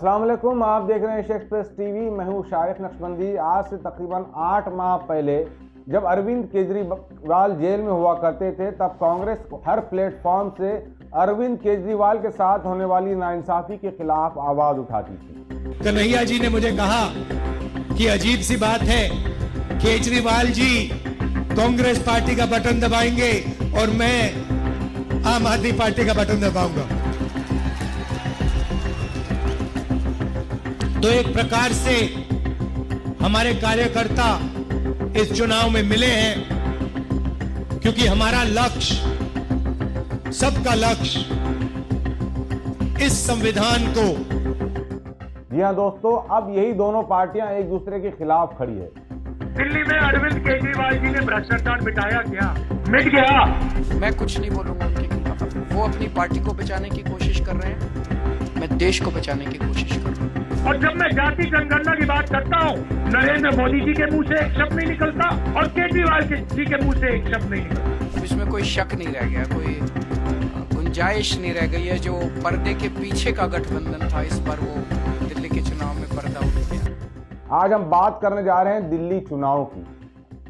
अस्सलाम वालेकुम, आप देख रहे हैं एशिया एक्सप्रेस टीवी। मैं हूं शारिक नक्शबंदी। आज से तकरीबन 8 माह पहले जब अरविंद केजरीवाल जेल में हुआ करते थे, तब कांग्रेस हर प्लेटफॉर्म से अरविंद केजरीवाल के साथ होने वाली नाइंसाफी के खिलाफ आवाज उठाती थी। कन्हैया जी ने मुझे कहा कि अजीब सी बात है, केजरीवाल जी कांग्रेस पार्टी का बटन दबाएंगे और मैं आम आदमी पार्टी का बटन दबाऊंगा। तो एक प्रकार से हमारे कार्यकर्ता इस चुनाव में मिले हैं, क्योंकि हमारा लक्ष्य, सबका लक्ष्य इस संविधान को। जी हाँ दोस्तों, अब यही दोनों पार्टियां एक दूसरे के खिलाफ खड़ी है। दिल्ली में अरविंद केजरीवाल जी ने भ्रष्टाचार मिटाया क्या? मिट गया। मैं कुछ नहीं बोलूंगा उनके खिलाफ। वो अपनी पार्टी को बचाने की कोशिश कर रहे हैं, मैं देश को बचाने की कोशिश कर रहा हूँ। और जब मैं जाति जनगणना की बात करता हूँ, नरेंद्र मोदी जी के मुंह से एक शब्द नहीं निकलता और केजरीवाल जी के मुंह से एक शब्द नहीं निकलता। अब इसमें कोई शक नहीं रह गया, कोई गुंजाइश नहीं रह गई है। जो पर्दे के पीछे का गठबंधन था, इस पर वो दिल्ली के चुनाव में पर्दा उठ गया। आज हम बात करने जा रहे हैं दिल्ली चुनाव की।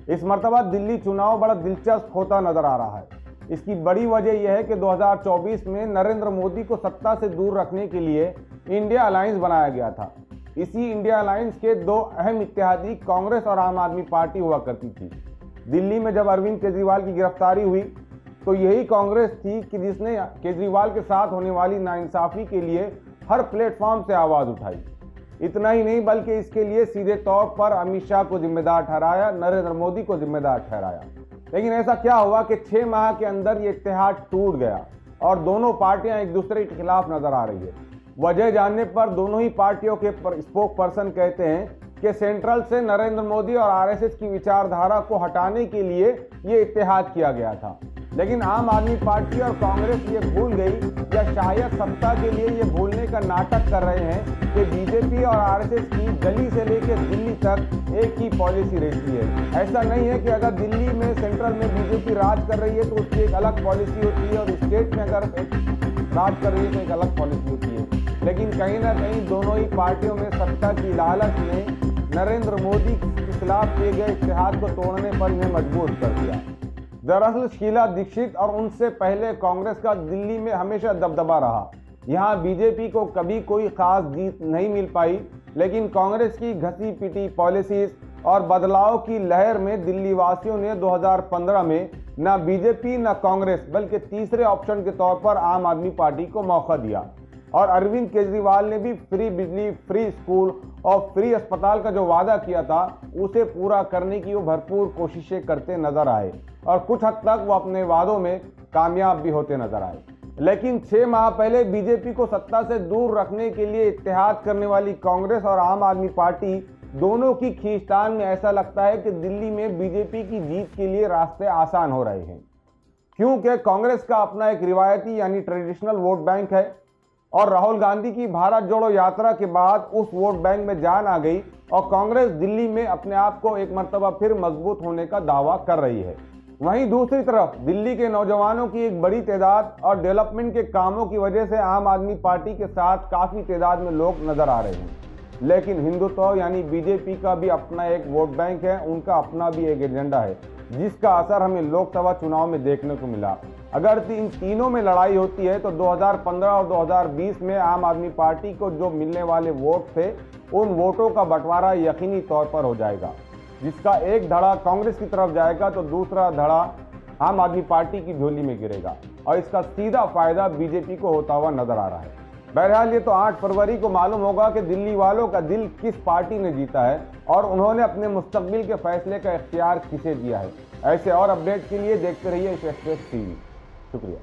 इस मर्तबा दिल्ली चुनाव बड़ा दिलचस्प होता नजर आ रहा है। इसकी बड़ी वजह यह है कि 2024 में नरेंद्र मोदी को सत्ता से दूर रखने के लिए इंडिया अलायंस बनाया गया था। इसी इंडिया अलायंस के दो अहम इत्तेहादी कांग्रेस और आम आदमी पार्टी हुआ करती थी। दिल्ली में जब अरविंद केजरीवाल की गिरफ्तारी हुई तो यही कांग्रेस थी कि जिसने केजरीवाल के साथ होने वाली नाइंसाफी के लिए हर प्लेटफॉर्म से आवाज उठाई। इतना ही नहीं, बल्कि इसके लिए सीधे तौर पर अमित शाह को जिम्मेदार ठहराया, नरेंद्र मोदी को जिम्मेदार ठहराया। लेकिन ऐसा क्या हुआ कि 6 माह के अंदर ये इत्तेहाद टूट गया और दोनों पार्टियां एक दूसरे के खिलाफ नजर आ रही है। वजह जानने पर दोनों ही पार्टियों के स्पोक पर्सन कहते हैं कि सेंट्रल से नरेंद्र मोदी और आरएसएस की विचारधारा को हटाने के लिए ये इत्तेहाद किया गया था। लेकिन आम आदमी पार्टी और कांग्रेस ये भूल गई, या शायद सत्ता के लिए ये भूलने का नाटक कर रहे हैं कि बीजेपी और आरएसएस की गली से लेकर दिल्ली तक एक ही पॉलिसी रहती है। ऐसा नहीं है कि अगर दिल्ली में सेंट्रल में बीजेपी राज कर रही है तो उसकी एक अलग पॉलिसी होती है, और स्टेट में अगर राज कर रही है तो एक अलग पॉलिसी होती है। लेकिन कहीं ना कहीं दोनों ही पार्टियों में सत्ता की लालच ने नरेंद्र मोदी के खिलाफ किए गए इत्तेहाद को तोड़ने पर इन्हें मजबूर कर दिया। दरअसल शीला दीक्षित और उनसे पहले कांग्रेस का दिल्ली में हमेशा दबदबा रहा। यहाँ बीजेपी को कभी कोई खास जीत नहीं मिल पाई, लेकिन कांग्रेस की घसी पिटी पॉलिसीज और बदलाव की लहर में दिल्ली वासियों ने 2015 में न बीजेपी न कांग्रेस बल्कि तीसरे ऑप्शन के तौर पर आम आदमी पार्टी को मौका दिया। और अरविंद केजरीवाल ने भी फ्री बिजली, फ्री स्कूल और फ्री अस्पताल का जो वादा किया था उसे पूरा करने की वो भरपूर कोशिशें करते नजर आए, और कुछ हद तक वो अपने वादों में कामयाब भी होते नजर आए। लेकिन 6 माह पहले बीजेपी को सत्ता से दूर रखने के लिए इत्तेहाद करने वाली कांग्रेस और आम आदमी पार्टी दोनों की खींचतान में ऐसा लगता है कि दिल्ली में बीजेपी की जीत के लिए रास्ते आसान हो रहे हैं, क्योंकि कांग्रेस का अपना एक रिवायती यानी ट्रेडिशनल वोट बैंक है, और राहुल गांधी की भारत जोड़ो यात्रा के बाद उस वोट बैंक में जान आ गई और कांग्रेस दिल्ली में अपने आप को एक मर्तबा फिर मजबूत होने का दावा कर रही है। वहीं दूसरी तरफ दिल्ली के नौजवानों की एक बड़ी तादाद और डेवलपमेंट के कामों की वजह से आम आदमी पार्टी के साथ काफी तादाद में लोग नजर आ रहे हैं। लेकिन हिंदुत्व यानी बीजेपी का भी अपना एक वोट बैंक है, उनका अपना भी एक एजेंडा है, जिसका असर हमें लोकसभा चुनाव में देखने को मिला। अगर इन तीनों में लड़ाई होती है तो 2015 और 2020 में आम आदमी पार्टी को जो मिलने वाले वोट थे, उन वोटों का बंटवारा यकीनी तौर पर हो जाएगा, जिसका एक धड़ा कांग्रेस की तरफ जाएगा तो दूसरा धड़ा आम आदमी पार्टी की झोली में गिरेगा, और इसका सीधा फायदा बीजेपी को होता हुआ नजर आ रहा है। बहरहाल ये तो 8 फरवरी को मालूम होगा कि दिल्ली वालों का दिल किस पार्टी ने जीता है और उन्होंने अपने मुस्तकबिल के फैसले का इख्तियार किसे दिया है। ऐसे और अपडेट के लिए देखते रहिए एशिया एक्सप्रेस टीवी। शुक्रिया।